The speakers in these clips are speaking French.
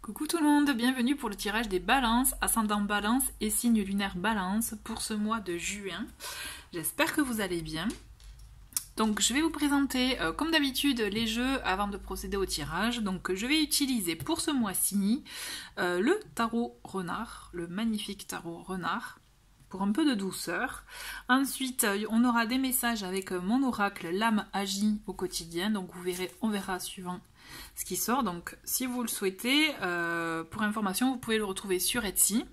Coucou tout le monde, bienvenue pour le tirage des balances, ascendant balance et signe lunaire balance pour ce mois de juin. J'espère que vous allez bien. Donc je vais vous présenter comme d'habitude les jeux avant de procéder au tirage. Donc je vais utiliser pour ce mois-ci le tarot renard, le magnifique tarot renard, pour un peu de douceur. Ensuite on aura des messages avec mon oracle l'âme agit au quotidien. Donc vous verrez, on verra suivant ce qui sort. Donc si vous le souhaitez, pour information vous pouvez le retrouver sur Etsy.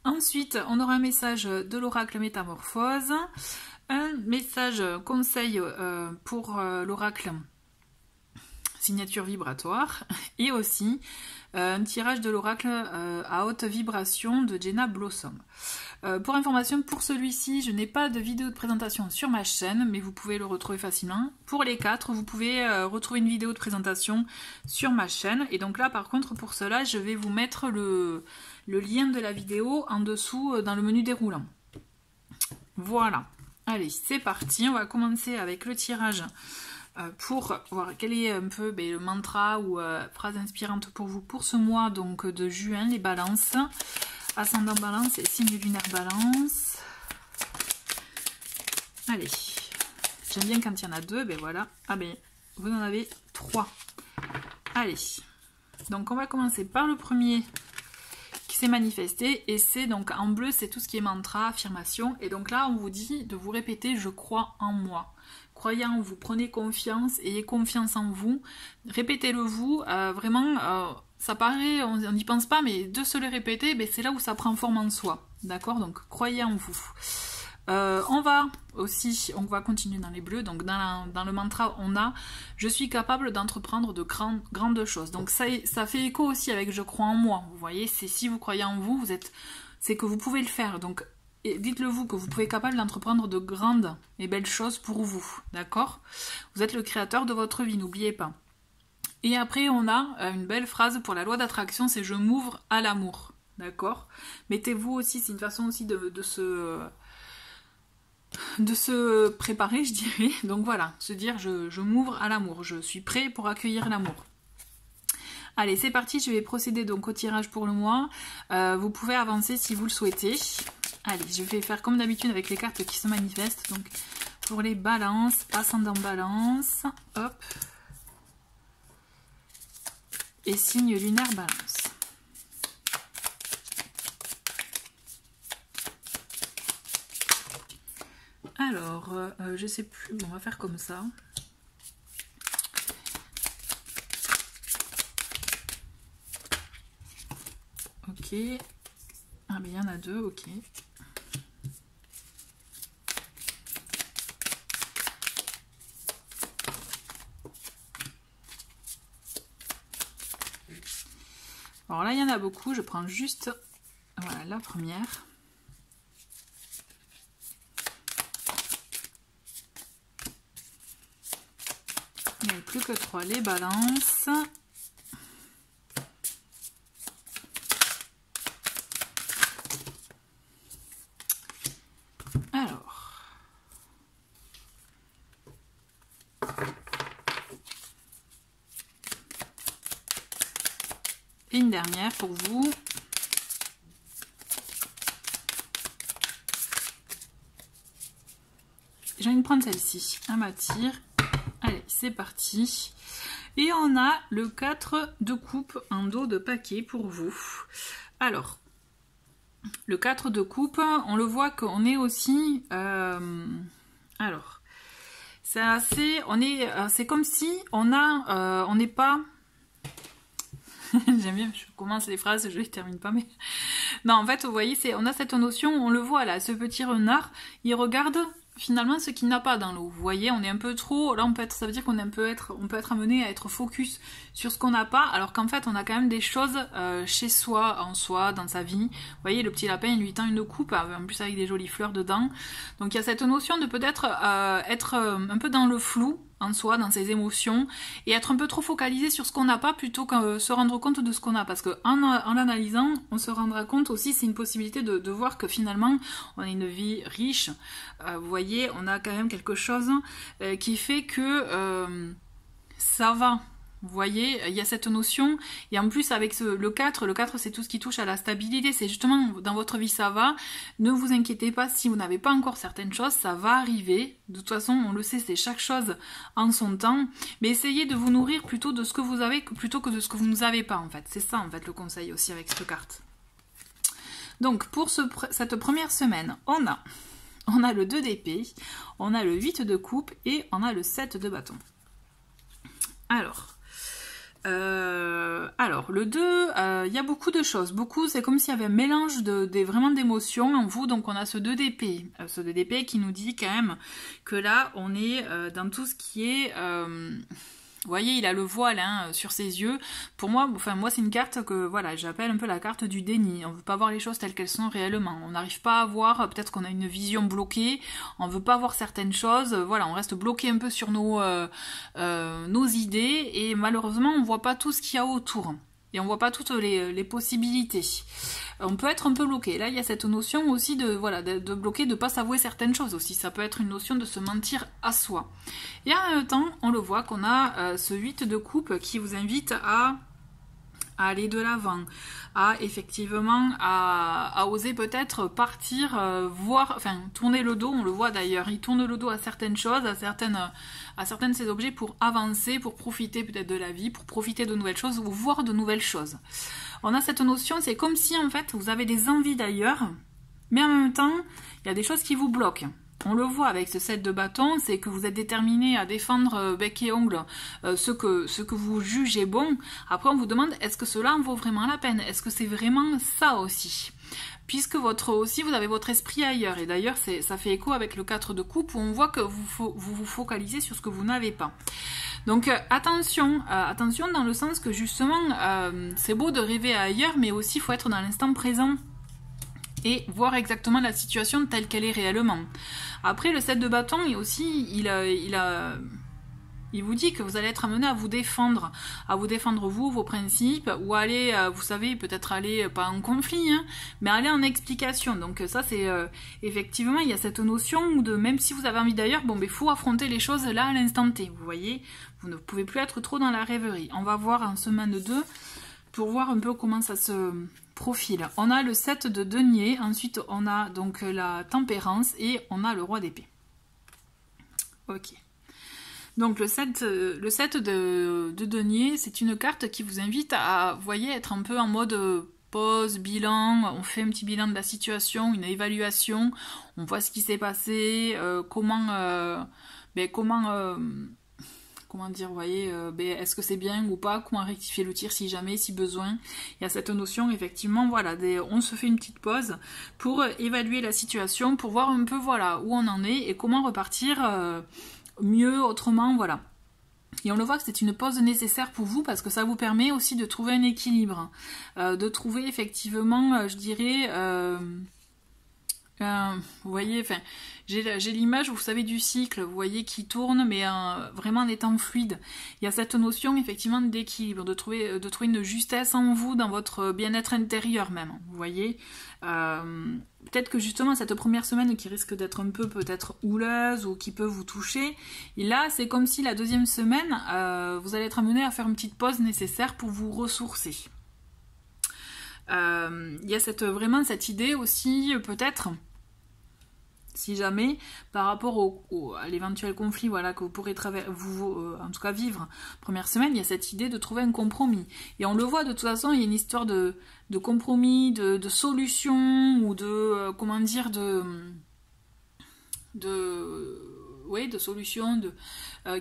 Ensuite on aura un message de l'oracle métamorphose, un message conseil pour l'oracle signature vibratoire, et aussi un tirage de l'oracle à haute vibration de Jenna Blossom. Pour information, pour celui-ci, je n'ai pas de vidéo de présentation sur ma chaîne, mais vous pouvez le retrouver facilement. Pour les 4, vous pouvez retrouver une vidéo de présentation sur ma chaîne. Et donc là, par contre, pour cela, je vais vous mettre le lien de la vidéo en dessous dans le menu déroulant. Voilà. Allez, c'est parti. On va commencer avec le tirage pour voir quel est un peu le mantra ou phrase inspirante pour vous pour ce mois donc de juin, les balances. Ascendant balance et signe lunaire balance. Allez, j'aime bien quand il y en a 2, ben voilà. Ah ben, vous en avez 3. Allez, donc on va commencer par le premier qui s'est manifesté, et c'est donc en bleu, c'est tout ce qui est mantra, affirmation. Et donc là, on vous dit de vous répéter « je crois en moi ». Croyez en vous, prenez confiance, ayez confiance en vous, répétez-le vous, vraiment, ça paraît, on n'y pense pas, mais de se le répéter, c'est là où ça prend forme en soi, d'accord? Donc croyez en vous. On va continuer dans les bleus, donc dans le mantra, on a « je suis capable d'entreprendre de grandes choses ». Donc ça fait écho aussi avec « je crois en moi », vous voyez, c'est si vous croyez en vous, c'est que vous pouvez le faire, donc et dites-le vous que vous pouvez être capable d'entreprendre de grandes et belles choses pour vous, d'accord? Vous êtes le créateur de votre vie, n'oubliez pas. Et après, on a une belle phrase pour la loi d'attraction, c'est « je m'ouvre à l'amour », d'accord? Mettez-vous aussi, c'est une façon aussi de se préparer, je dirais. Donc voilà, se dire « je m'ouvre à l'amour, je suis prêt pour accueillir l'amour ». Allez, c'est parti, je vais procéder donc au tirage pour le mois. Vous pouvez avancer si vous le souhaitez. Allez, je vais faire comme d'habitude avec les cartes qui se manifestent. Donc, pour les balances, ascendant balance, hop. Et signe lunaire balance. Alors, je sais plus, bon, on va faire comme ça. Ok. Ah, mais il y en a 2, ok. Alors là, il y en a beaucoup, je prends juste voilà, la première. Il n'y a plus que 3, les balances. Alors. Et une dernière pour vous. J'ai envie de prendre celle-ci. Elle m'attire. Allez, c'est parti. Et on a le 4 de coupe en dos de paquet pour vous. Alors, le 4 de coupe, on le voit qu'on est aussi... alors, c'est assez... c'est comme si on n'est pas... J'aime bien, je commence les phrases, je les termine pas, mais... Non, en fait, vous voyez, on a cette notion, on le voit là, ce petit renard, il regarde finalement ce qu'il n'a pas dans l'eau. Vous voyez, on est un peu trop... Là, ça veut dire qu'on peut être amené à être focus sur ce qu'on n'a pas, alors qu'en fait, on a quand même des choses chez soi, en soi, dans sa vie. Vous voyez, le petit lapin, il lui tend une coupe, en plus avec des jolies fleurs dedans. Donc, il y a cette notion de peut-être être un peu dans le flou, en soi, dans ses émotions, et être un peu trop focalisé sur ce qu'on n'a pas plutôt que se rendre compte de ce qu'on a. Parce qu'en l'analysant, on se rendra compte aussi, c'est une possibilité de voir que finalement, on a une vie riche. Vous voyez, on a quand même quelque chose qui fait que ça va. Vous voyez, il y a cette notion, et en plus avec le 4 c'est tout ce qui touche à la stabilité, c'est justement dans votre vie ça va, ne vous inquiétez pas si vous n'avez pas encore certaines choses, ça va arriver, de toute façon on le sait, c'est chaque chose en son temps, mais essayez de vous nourrir plutôt de ce que vous avez plutôt que de ce que vous n'avez pas en fait, c'est ça en fait le conseil aussi avec cette carte. Donc pour cette première semaine, on a le 2 d'épée, on a le 8 de coupe et on a le 7 de bâton. Alors, le 2, il y a beaucoup de choses. C'est comme s'il y avait un mélange vraiment d'émotions en vous. Donc, on a ce 2 d'épée. Ce 2 d'épée qui nous dit quand même que là, on est dans tout ce qui est... vous voyez, il a le voile sur ses yeux. Pour moi, c'est une carte que voilà, j'appelle un peu la carte du déni. On veut pas voir les choses telles qu'elles sont réellement. On n'arrive pas à voir, peut-être qu'on a une vision bloquée, on veut pas voir certaines choses. Voilà, on reste bloqué un peu sur nos idées et malheureusement, on voit pas tout ce qu'il y a autour. Et on voit pas toutes les possibilités. On peut être un peu bloqué. Là, il y a cette notion aussi de bloquer, de pas s'avouer certaines choses aussi. Ça peut être une notion de se mentir à soi. Et en même temps, on le voit qu'on a ce 8 de coupe qui vous invite à aller de l'avant, à effectivement à oser peut-être partir, tourner le dos, on le voit d'ailleurs, il tourne le dos à certaines choses, à certaines de ces objets pour avancer, pour profiter peut-être de la vie, pour profiter de nouvelles choses ou voir de nouvelles choses. On a cette notion, c'est comme si en fait vous avez des envies d'ailleurs, mais en même temps, il y a des choses qui vous bloquent. On le voit avec ce 7 de bâton, c'est que vous êtes déterminé à défendre bec et ongle ce que vous jugez bon. Après, on vous demande, est-ce que cela en vaut vraiment la peine? Est-ce que c'est vraiment ça aussi? Puisque vous avez votre esprit ailleurs. Et d'ailleurs, ça fait écho avec le 4 de coupe où on voit que vous focalisez sur ce que vous n'avez pas. Donc attention dans le sens que justement, c'est beau de rêver ailleurs, mais aussi il faut être dans l'instant présent et voir exactement la situation telle qu'elle est réellement. Après, le 7 de bâton, et aussi, il vous dit que vous allez être amené à vous défendre vous, vos principes, ou aller, vous savez, peut-être aller, pas en conflit, mais aller en explication. Donc ça, c'est effectivement, il y a cette notion de, même si vous avez envie d'ailleurs, il faut affronter les choses là à l'instant T, vous voyez, vous ne pouvez plus être trop dans la rêverie. On va voir en semaine 2, pour voir un peu comment ça se profile. On a le 7 de denier, ensuite on a donc la tempérance et on a le roi d'épée. Ok. Donc le 7 de denier, c'est une carte qui vous invite à, vous voyez, être un peu en mode pause, bilan, on fait un petit bilan de la situation, une évaluation, on voit ce qui s'est passé, comment dire, vous voyez, est-ce que c'est bien ou pas, comment rectifier le tir si jamais, si besoin. Il y a cette notion, effectivement, voilà, on se fait une petite pause pour évaluer la situation, pour voir un peu, voilà, où on en est et comment repartir mieux, autrement, voilà. Et on le voit que c'est une pause nécessaire pour vous parce que ça vous permet aussi de trouver un équilibre, de trouver effectivement, je dirais... vous voyez, enfin, j'ai l'image, vous savez, du cycle, vous voyez, qui tourne, mais vraiment en étant fluide. Il y a cette notion, effectivement, d'équilibre, de trouver une justesse en vous, dans votre bien-être intérieur même, vous voyez. Peut-être que justement, cette première semaine qui risque d'être un peu peut-être houleuse ou qui peut vous toucher, et là, c'est comme si la deuxième semaine, vous allez être amené à faire une petite pause nécessaire pour vous ressourcer. Il y a vraiment cette idée aussi, peut-être, si jamais, par rapport à l'éventuel conflit, voilà, que vous pourrez en tout cas vivre première semaine, il y a cette idée de trouver un compromis. Et on le voit, de toute façon, il y a une histoire de compromis, de solution, ou de, comment dire, de solution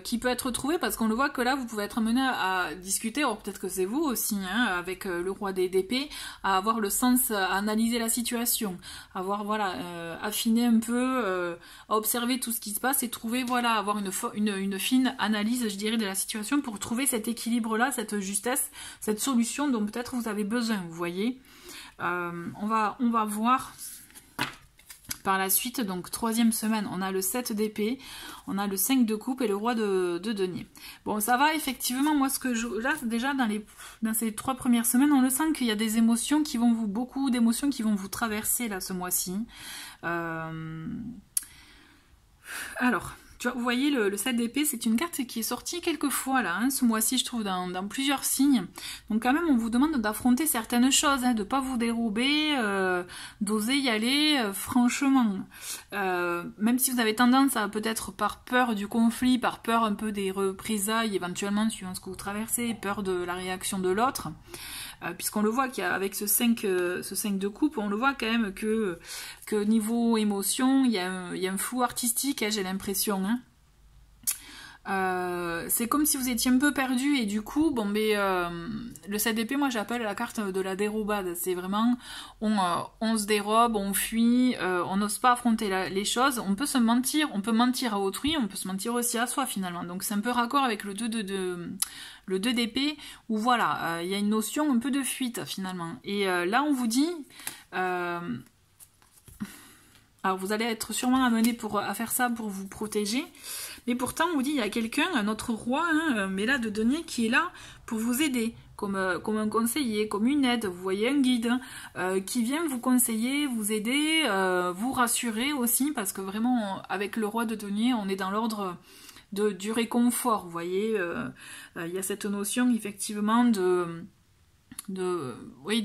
qui peut être trouvée, parce qu'on le voit que là vous pouvez être amené à discuter, alors peut-être que c'est vous aussi, avec le roi d'épée, à avoir le sens, à analyser la situation, à avoir, voilà, affiner un peu, à observer tout ce qui se passe et trouver, voilà, avoir une fine analyse, je dirais, de la situation pour trouver cet équilibre-là, cette justesse, cette solution dont peut-être vous avez besoin, vous voyez. On va voir par la suite, donc troisième semaine, on a le 7 d'épée, on a le 5 de coupe et le roi de denier. Bon, ça va effectivement, moi là déjà dans ces 3 premières semaines, on le sent qu'il y a des émotions beaucoup d'émotions qui vont vous traverser là ce mois-ci. Alors, Tu vois, vous voyez, le 7 d'épée, c'est une carte qui est sortie quelques fois, là, hein, ce mois-ci, je trouve, dans plusieurs signes. Donc quand même, on vous demande d'affronter certaines choses, hein, de pas vous dérober, d'oser y aller, franchement. Même si vous avez tendance à, peut-être par peur du conflit, par peur un peu des représailles, éventuellement, suivant ce que vous traversez, peur de la réaction de l'autre, puisqu'on le voit qu'avec ce 5 de coupe, on le voit quand même que niveau émotion, il y a un flou artistique, hein, j'ai l'impression. Hein. C'est comme si vous étiez un peu perdu et du coup, bon, mais le 7 d'épée, moi j'appelle la carte de la dérobade. C'est vraiment, on se dérobe, on fuit, on n'ose pas affronter les choses. On peut se mentir, on peut mentir à autrui, on peut se mentir aussi à soi finalement. Donc c'est un peu raccord avec le 2 d'épée où voilà, il y a une notion un peu de fuite finalement. Et là on vous dit... alors vous allez être sûrement amené à faire ça pour vous protéger, mais pourtant on vous dit il y a quelqu'un, un autre roi, hein, mais là de denier, qui est là pour vous aider, comme un conseiller, comme une aide, vous voyez un guide, qui vient vous conseiller, vous aider, vous rassurer aussi, parce que vraiment avec le roi de denier on est dans l'ordre du réconfort, vous voyez, il y a cette notion effectivement de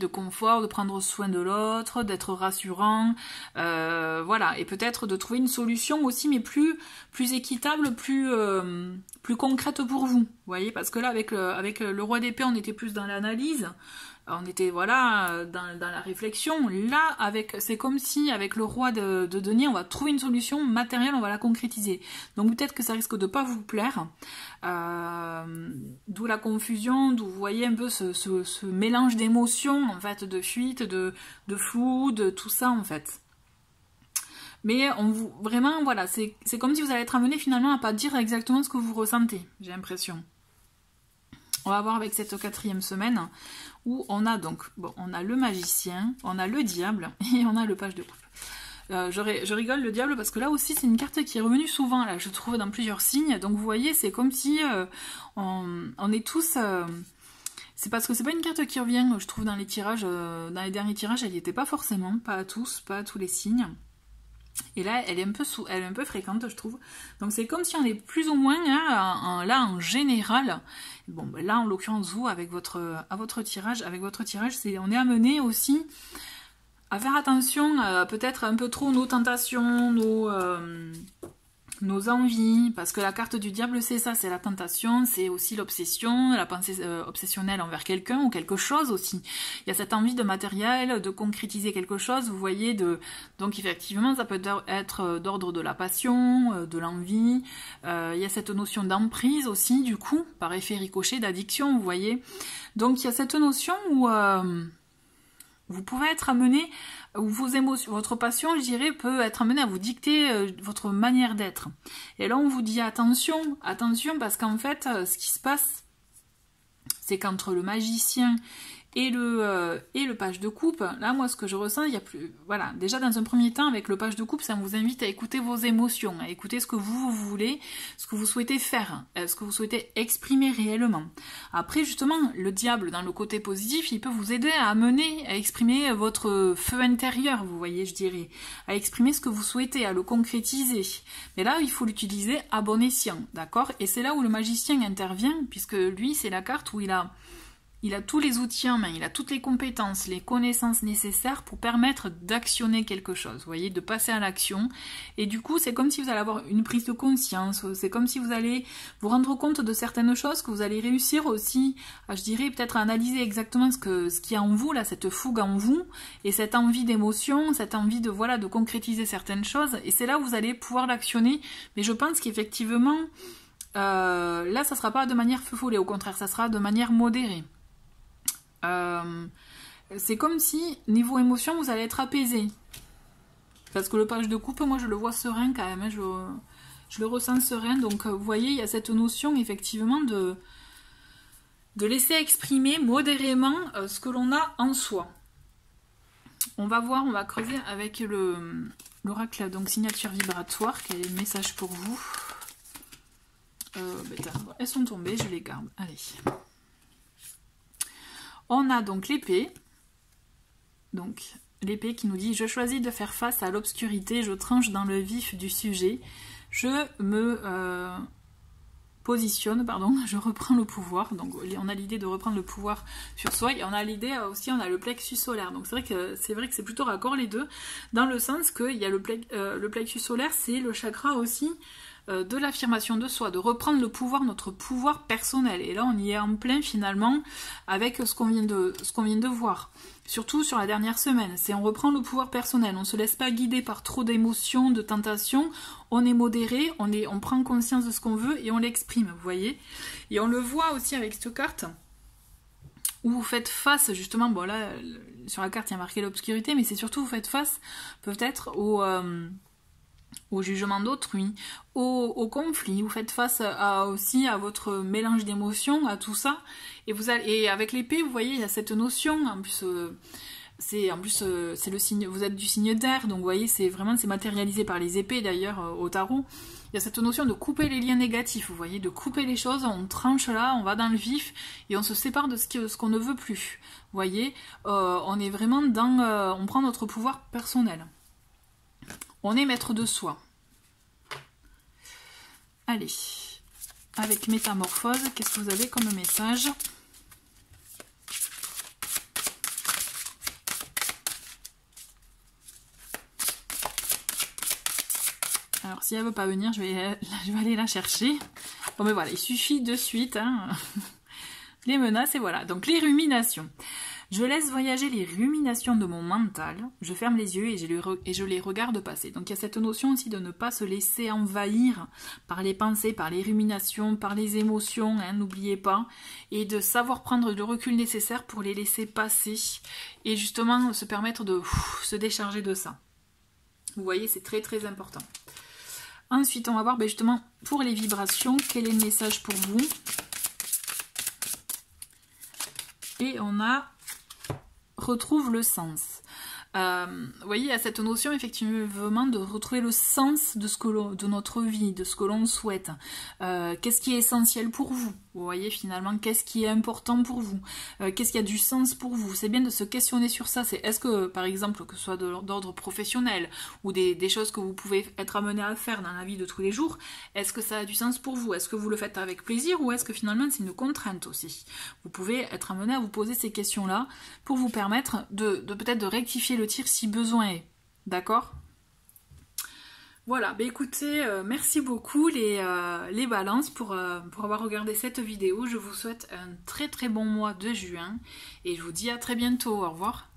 confort, de prendre soin de l'autre, d'être rassurant, voilà, et peut-être de trouver une solution aussi, mais plus équitable, plus concrète pour vous, vous voyez, parce que là, avec le roi d'épée, on était plus dans l'analyse, on était, voilà, dans la réflexion. Là, c'est comme si, avec le roi de denier, on va trouver une solution matérielle, on va la concrétiser. Donc peut-être que ça risque de pas vous plaire, d'où la confusion, d'où vous voyez un peu ce mélange d'émotions, en fait, de fuite, de flou, de tout ça, en fait. Mais vraiment, voilà, c'est comme si vous allez être amené finalement à pas dire exactement ce que vous ressentez, j'ai l'impression. On va voir avec cette 4e semaine où on a donc, bon, on a le magicien, on a le diable et on a le page de coupe. Je rigole, le diable, parce que là aussi c'est une carte qui est revenue souvent, là, je trouve, dans plusieurs signes. Donc vous voyez, c'est comme si on est tous... c'est parce que c'est pas une carte qui revient, je trouve, dans les tirages, dans les derniers tirages, elle n'y était pas forcément, pas à tous, pas à tous les signes. Et là, elle est un peu fréquente, je trouve. Donc c'est comme si on est plus ou moins, hein, là, en général. Bon, ben là, en l'occurrence, vous, avec votre tirage, on est amené aussi à faire attention, peut-être un peu trop nos tentations, nos envies, parce que la carte du diable, c'est ça, c'est la tentation, c'est aussi l'obsession, la pensée obsessionnelle envers quelqu'un ou quelque chose aussi. Il y a cette envie de matériel, de concrétiser quelque chose, vous voyez, donc effectivement, ça peut être d'ordre de la passion, de l'envie, il y a cette notion d'emprise aussi, du coup, par effet ricochet, d'addiction, vous voyez. Donc il y a cette notion où... vous pouvez être amené, ou vos émotions, votre passion, je dirais, peut être amenée à vous dicter votre manière d'être. Et là, on vous dit attention, parce qu'en fait, ce qui se passe, c'est qu'entre le magicien et le page de coupe, là, moi, ce que je ressens, il y a plus... Voilà, déjà, dans un premier temps, avec le page de coupe, ça vous invite à écouter vos émotions, à écouter ce que vous voulez, ce que vous souhaitez faire, ce que vous souhaitez exprimer réellement. Après, justement, le diable, dans le côté positif, il peut vous aider à amener, à exprimer votre feu intérieur, vous voyez, je dirais, à exprimer ce que vous souhaitez, à le concrétiser. Mais là, il faut l'utiliser à bon escient, d'accord? Et c'est là où le magicien intervient, puisque lui, c'est la carte où il a tous les outils en main, il a toutes les compétences, les connaissances nécessaires pour permettre d'actionner quelque chose, vous voyez, de passer à l'action. Et du coup, c'est comme si vous allez avoir une prise de conscience, c'est comme si vous allez vous rendre compte de certaines choses, que vous allez réussir aussi, je dirais, peut-être à analyser exactement ce qu'il y a en vous, là, cette fougue en vous, et cette envie d'émotion, cette envie de, voilà, de concrétiser certaines choses. Et c'est là où vous allez pouvoir l'actionner. Mais je pense qu'effectivement, là, ça sera pas de manière feu follet, au contraire, ça sera de manière modérée. C'est comme si, niveau émotion, vous allez être apaisé. Parce que le page de coupe, moi je le vois serein quand même, hein, je le ressens serein. Donc vous voyez, il y a cette notion effectivement de laisser exprimer modérément ce que l'on a en soi. On va voir, on va creuser avec l'oracle, donc signature vibratoire, quel est le message pour vous. Elles sont tombées, je les garde. Allez. On a donc l'épée. Donc l'épée qui nous dit « Je choisis de faire face à l'obscurité, je tranche dans le vif du sujet. je me positionne, pardon, je reprends le pouvoir. Donc on a l'idée de reprendre le pouvoir sur soi et on a l'idée aussi, on a le plexus solaire. Donc c'est vrai que c'est plutôt raccord les deux, dans le sens qu'il y a le plexus solaire, c'est le chakra aussi de l'affirmation de soi, de reprendre le pouvoir, notre pouvoir personnel. Et là on y est en plein finalement avec ce qu'on vient de voir. Surtout sur la dernière semaine, c'est on reprend le pouvoir personnel, on ne se laisse pas guider par trop d'émotions, de tentations, on est modéré, on prend conscience de ce qu'on veut et on l'exprime, vous voyez. Et on le voit aussi avec cette carte, où vous faites face justement, bon là, sur la carte il y a marqué l'obscurité, mais c'est surtout vous faites face peut-être au jugement d'autrui, au conflit, vous faites face aussi à votre mélange d'émotions, à tout ça, et avec l'épée, vous voyez, il y a cette notion, en plus c'est le signe, vous êtes du signe d'air, donc vous voyez, c'est matérialisé par les épées d'ailleurs au tarot. Il y a cette notion de couper les liens négatifs, vous voyez, de couper les choses, on tranche là, on va dans le vif, et on se sépare de ce qu'on ne veut plus, vous voyez, on est vraiment dans, on prend notre pouvoir personnel. On est maître de soi. Allez, avec Métamorphose, qu'est-ce que vous avez comme message? Alors, si elle ne veut pas venir, je vais aller la chercher. Bon, mais voilà, il suffit de suite. Hein. Les menaces, et voilà. Donc, les ruminations. Je laisse voyager les ruminations de mon mental, je ferme les yeux et je les regarde passer. Donc il y a cette notion aussi de ne pas se laisser envahir par les pensées, par les ruminations, par les émotions, hein, n'oubliez pas, et de savoir prendre le recul nécessaire pour les laisser passer et justement se permettre de se décharger de ça. Vous voyez, c'est très très important. Ensuite, on va voir justement pour les vibrations, quel est le message pour vous. Et on a retrouve le sens. Vous voyez, il y a cette notion effectivement de retrouver le sens de notre vie, de ce que l'on souhaite. Qu'est-ce qui est essentiel pour vous? Vous voyez finalement, qu'est-ce qui est important pour vous? Qu'est-ce qui a du sens pour vous? C'est bien de se questionner sur ça. C'est est-ce que, par exemple, que ce soit d'ordre professionnel ou des choses que vous pouvez être amené à faire dans la vie de tous les jours, est-ce que ça a du sens pour vous? Est-ce que vous le faites avec plaisir ou est-ce que finalement c'est une contrainte aussi? Vous pouvez être amené à vous poser ces questions-là pour vous permettre de peut-être de rectifier le tir si besoin est. D'accord? Voilà, bah écoutez, merci beaucoup les balances pour avoir regardé cette vidéo. Je vous souhaite un très très bon mois de juin et je vous dis à très bientôt. Au revoir.